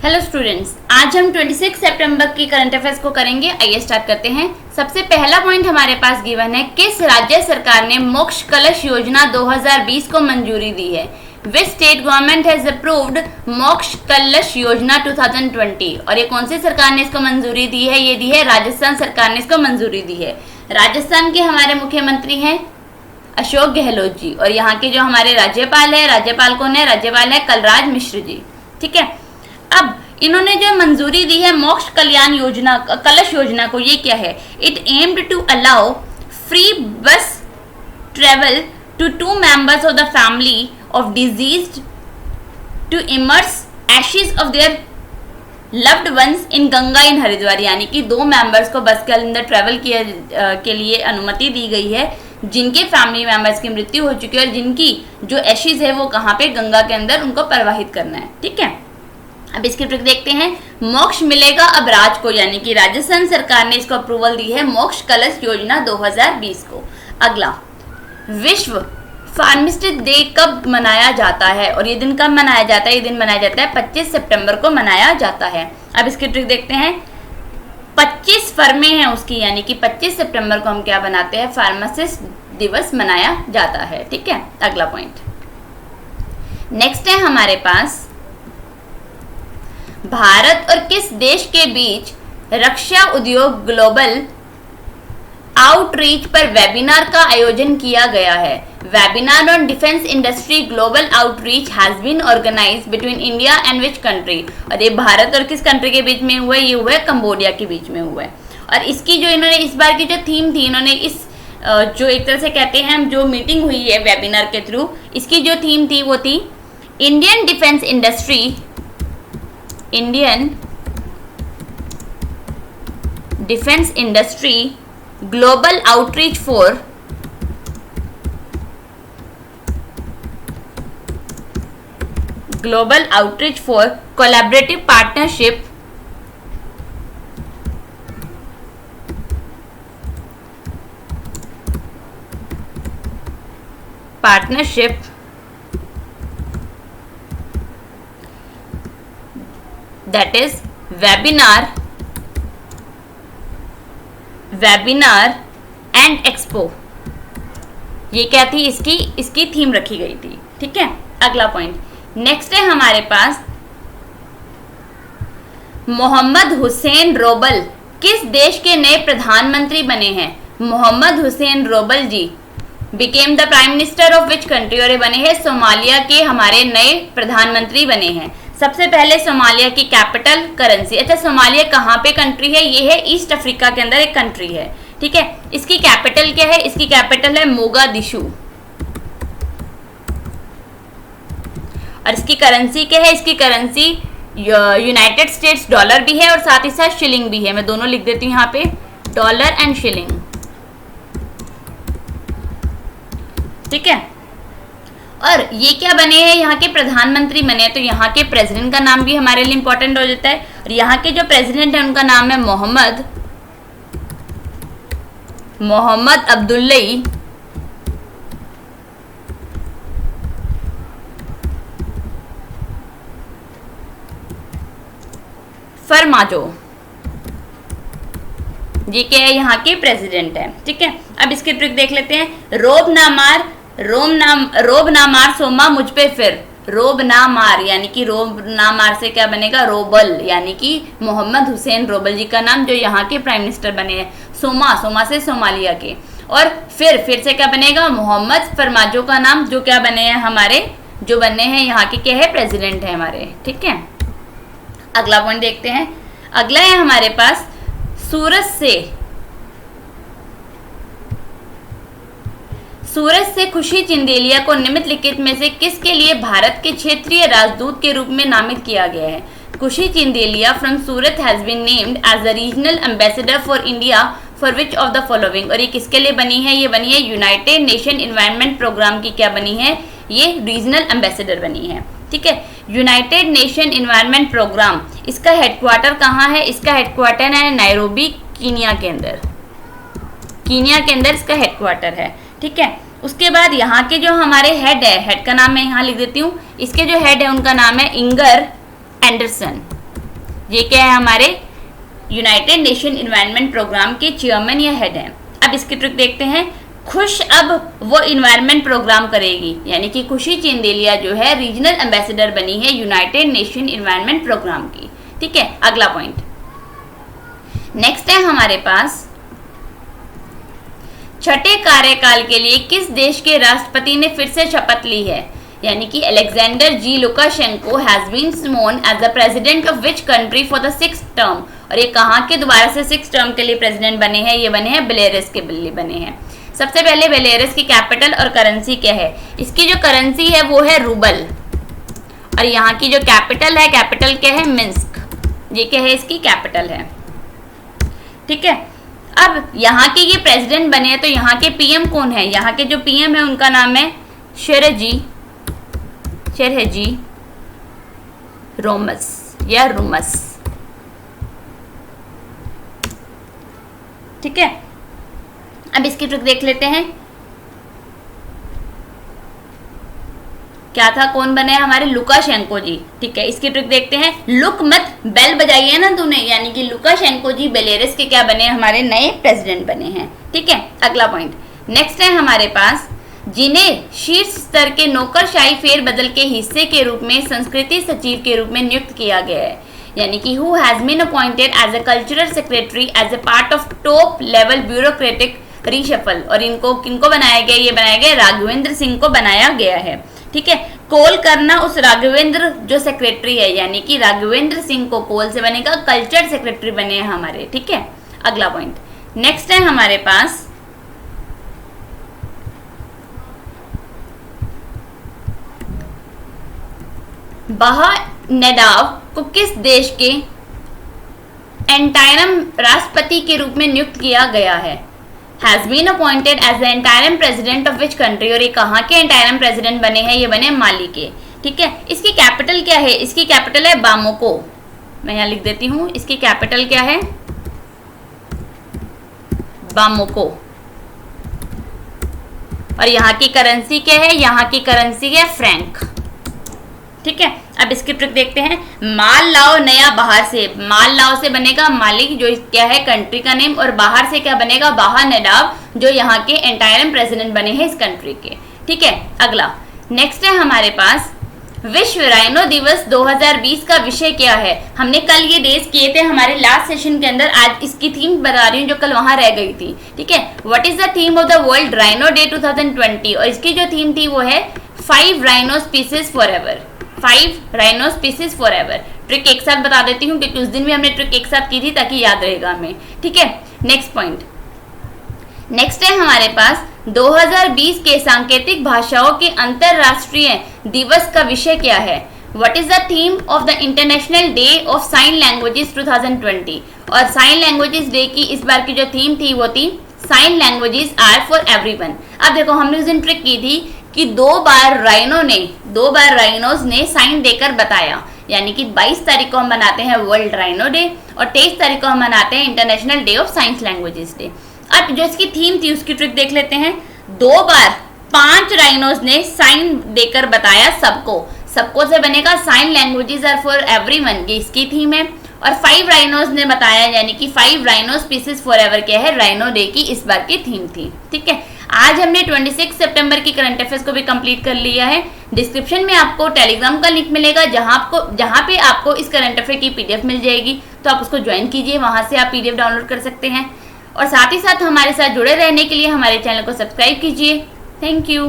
Hello students, आज हम 26 सितंबर की करंट अफेयर्स को करेंगे। आइए स्टार्ट करते हैं। सबसे पहला पॉइंट हमारे पास गिवन है, किस राज्य सरकार ने मोक्ष कलश योजना 2020 को मंजूरी दी है। Which state government has approved मोक्ष कलश योजना 2020। और ये कौन सी सरकार ने इसको मंजूरी दी है? ये दी है राजस्थान सरकार ने इसको मंजूरी दी है। राजस्थान के हमारे मुख्यमंत्री हैं अशोक गहलोत जी, और यहाँ के जो हमारे राज्यपाल है, राज्यपाल कौन है? राज्यपाल है कलराज मिश्र जी। ठीक है, अब इन्होंने जो मंजूरी दी है मोक्ष कल्याण योजना, कलश योजना को, ये क्या है? It aimed to allow free bus travel to 2 members of the family of deceased to immerse ashes of their loved ones in Ganga in Haridwar. यानी कि 2 मेंबर्स को बस के अंदर ट्रेवल के लिए अनुमति दी गई है जिनके फैमिली मेंबर्स की मृत्यु हो चुकी है और जिनकी जो एशेज है वो कहाँ पे? गंगा के अंदर उनको प्रवाहित करना है। ठीक है, अब इसकी ट्रिक देखते हैं। मोक्ष मिलेगा अब राज को, यानी कि राजस्थान सरकार ने इसको अप्रूवल दी है मोक्ष कलश योजना 2020 को। अगला, विश्व फार्मिस्ट डे कब मनाया जाता है? और ये दिन कब मनाया जाता है? ये दिन मनाया जाता है 25 सितंबर को मनाया जाता है। अब इसकी ट्रिक देखते हैं। 25 फरमें हैं उसकी, यानी कि 25 सितंबर को हम क्या बनाते हैं? फार्मासिस्ट दिवस मनाया जाता है। ठीक है, अगला पॉइंट नेक्स्ट है हमारे पास, भारत और किस देश के बीच रक्षा उद्योग ग्लोबल आउटरीच पर वेबिनार का आयोजन किया गया है। Webinar on defence industry global outreach has been organised between India and which country. और ये भारत और किस कंट्री के बीच में हुआ है? ये हुआ है कंबोडिया के बीच में हुआ है। और इसकी जो इन्होंने इस बार की जो थीम थी, इन्होंने इस जो एक तरह से कहते हैं जो मीटिंग हुई है वेबिनार के थ्रू, इसकी जो थीम थी वो थी Indian defence industry, Indian defence industry global outreach for collaborative partnership that is webinar and expo. ये क्या थी? इसकी थीम रखी गई थी। ठीक है, अगला पॉइंट नेक्स्ट है हमारे पास, मोहम्मद हुसैन रोबल किस देश के नए प्रधानमंत्री बने हैं? Mohamed Hussein Roble ji became the prime minister of which country. और ये बने हैं सोमालिया के हमारे नए प्रधानमंत्री बने हैं। सबसे पहले सोमालिया की कैपिटल, करेंसी। अच्छा, सोमालिया कहाँ पे कंट्री है? ये है ईस्ट अफ्रीका के अंदर एक कंट्री है। ठीक है, इसकी कैपिटल क्या है? इसकी कैपिटल है मोगादिशु। और इसकी करेंसी क्या है? इसकी करेंसी यूनाइटेड स्टेट्स डॉलर भी है और साथ ही साथ शिलिंग भी है। मैं दोनों लिख देती हूँ यहाँ पे, डॉलर एंड शिलिंग। ठीक है, और ये क्या बने हैं? यहाँ के प्रधानमंत्री बने हैं। तो यहाँ के प्रेसिडेंट का नाम भी हमारे लिए इंपॉर्टेंट हो जाता है। और यहाँ के जो प्रेसिडेंट है उनका नाम है मोहम्मद अब्दुल्लाई फरमाजो। ये क्या है? यहाँ के प्रेसिडेंट है। ठीक है, अब इसकी ट्रिक देख लेते हैं। रोब ना मार सोमा मुझ पे फिर। रोब ना मार, यानी कि रोब ना मार से क्या बनेगा? रोबल, यानी कि मोहम्मद हुसैन रोबल जी का नाम जो यहाँ के प्राइम मिनिस्टर बने हैं। सोमा से सोमालिया के। और फिर से क्या बनेगा? मोहम्मद फरमाजो का नाम, जो क्या बने हैं हमारे, जो बने हैं यहाँ के क्या है? प्रेसिडेंट है हमारे। ठीक है, अगला पॉइंट देखते हैं। अगला है हमारे पास, सूरज से खुशी चिंदेलिया को निम्नलिखित में से किसके लिए भारत के क्षेत्रीय राजदूत के रूप में नामित किया गया है? Khushi Chindaliya from Surat has been named as the regional ambassador for India for which of the following. और ये किसके लिए बनी है? ये बनी है यूनाइटेड नेशन इन्वायरमेंट प्रोग्राम की क्या बनी है? ये रीजनल एम्बेसडर बनी है। ठीक है, यूनाइटेड नेशन इन्वायरमेंट प्रोग्राम, इसका हेडक्वार्टर कहाँ है? इसका हेडक्वार्टर है नैरोबी, कीनिया के अंदर इसका हेडक्वार्टर है। ठीक है, उसके बाद यहाँ के जो हमारे हेड है, हेड का नाम मैं यहाँ लिख देती हूँ, इसके जो हेड है उनका नाम है इंगर एंडरसन। ये क्या है, हमारे यूनाइटेड नेशन इन्वायरमेंट प्रोग्राम के चेयरमैन या हेड हैं। अब इसकी ट्रिक देखते हैं। खुश अब वो इन्वायरमेंट प्रोग्राम करेगी, यानी कि खुशी चंदेलिया जो है रीजनल एम्बेसडर बनी है यूनाइटेड नेशन इन्वायरमेंट प्रोग्राम की। ठीक है, अगला पॉइंट नेक्स्ट है हमारे पास, छठे कार्यकाल के लिए किस देश के राष्ट्रपति ने फिर से शपथ ली है, यानी कि Alexander G Lukashenko has been sworn as the president of which country for the 6th term. और ये कहाँ के दोबारा से 6th टर्म के लिए प्रेसिडेंट बने हैं, ये बने हैं बेलारूस के लिए बने हैं। सबसे पहले बेलारूस की कैपिटल और करेंसी क्या है, इसकी जो करेंसी है वो है रूबल, और यहाँ की जो कैपिटल है, कैपिटल क्या है, मिन्स्क, ये क्या है, इसकी कैपिटल है। ठीक है, अब यहाँ के ये प्रेसिडेंट बने हैं, तो यहाँ के पीएम कौन है, यहाँ के जो पीएम है उनका नाम है शेरहजी रोमस या रूमस। ठीक है, अब इसकी ट्रिक देख लेते हैं। क्या था, कौन बने हमारे, लुकाशेंको जी। ठीक है, इसकी ट्रिक देखते हैं। लुक मत, बेल बजाई है ना तूने, यानी कि लुकाशेंको जी बेलारूस के क्या बने, हमारे नए प्रेसिडेंट बने हैं। ठीक है, अगला पॉइंट नेक्स्ट है हमारे पास, जिन्हें शीर्ष स्तर के नौकरशाही फेरबदल के हिस्से के रूप में संस्कृति सचिव के रूप में नियुक्त किया गया है, यानी कि who has been appointed as a cultural secretary as a part of top level bureaucratic reshuffle. और इनको किनको बनाया गया, ये बनाया गया राघवेंद्र सिंह को बनाया गया है। ठीक है, कोल करना उस राघवेंद्र जो सेक्रेटरी है, यानी कि राघवेंद्र सिंह को कोल से बनेगा, कल्चर सेक्रेटरी बने हैं हमारे। ठीक है, अगला पॉइंट नेक्स्ट है हमारे पास, बाहा नेडाव को किस देश के एंटायरम राष्ट्रपति के रूप में नियुक्त किया गया है, has been appointed as the interim president of which country. और ये कहाँ के एंटायरम प्रेसिडेंट बने हैं, ये बने माली के। ठीक है, इसकी कैपिटल क्या है, इसकी कैपिटल है बामोको, मैं यहाँ लिख देती हूँ, इसकी कैपिटल क्या है, बामोको। और यहाँ की करेंसी क्या है, यहाँ की करेंसी है फ्रैंक। ठीक है, अब इसकी ट्रिक देखते हैं। माल लाओ नया बाहर से, माल लाओ से बनेगा मालिक जो क्या है कंट्री का नेम, और बाहर से क्या बनेगा, बाहा नेडाव जो यहाँ के एंटायरम प्रेसिडेंट बने हैं इस कंट्री के। ठीक है, अगला नेक्स्ट है हमारे पास, विश्व राइनो दिवस 2020 का विषय क्या है। हमने कल ये डेज किए थे हमारे लास्ट सेशन के अंदर, आज इसकी थीम बता रही हूँ जो कल वहां रह गई थी। ठीक है, what is the theme of the world rhino day 2020, और इसकी जो थीम थी वो है 5 rhino species forever, 5 rhino species forever. Trick एक साथ बता देती हूँ क्योंकि उस दिन भी हमने ट्रिक एक साथ की थी ताकि याद रहेगा हमें। ठीक है, नेक्स्ट पॉइंट नेक्स्ट है हमारे पास, 2020 के सांकेतिक भाषाओं के अंतरराष्ट्रीय दिवस का विषय क्या है। What is the theme of the international day of sine languages 2020। और साइन लैंग्वेजेस डे की इस बार की जो थीम थी वो थी sign languages are for everyone. अब देखो हमने उस दिन ट्रिक की थी कि दो बार राइनोज ने साइन देकर बताया, यानी कि 22 तारीख को हम मनाते हैं वर्ल्ड राइनो डे और 23 तारीख को हम मनाते हैं international day of science languages day. अब जो इसकी थीम थी उसकी ट्रिक देख लेते हैं। 2 बार 5 राइनोज ने साइन देकर बताया सबको से बनेगा sign languages are for everyone, ये इसकी थीम है। और 5 राइनोज ने बताया, यानी कि 5 राइनो स्पीसीज फॉरएवर क्या है, राइनो डे की इस बार की थीम थी। ठीक है, आज हमने 26 सितंबर की करंट अफेयर्स को भी कंप्लीट कर लिया है। डिस्क्रिप्शन में आपको टेलीग्राम का लिंक मिलेगा जहां पे आपको इस करंट अफेयर की पीडीएफ मिल जाएगी, तो आप उसको ज्वाइन कीजिए, वहां से आप पीडीएफ डाउनलोड कर सकते हैं। और साथ ही साथ हमारे साथ जुड़े रहने के लिए हमारे चैनल को सब्सक्राइब कीजिए। Thank you.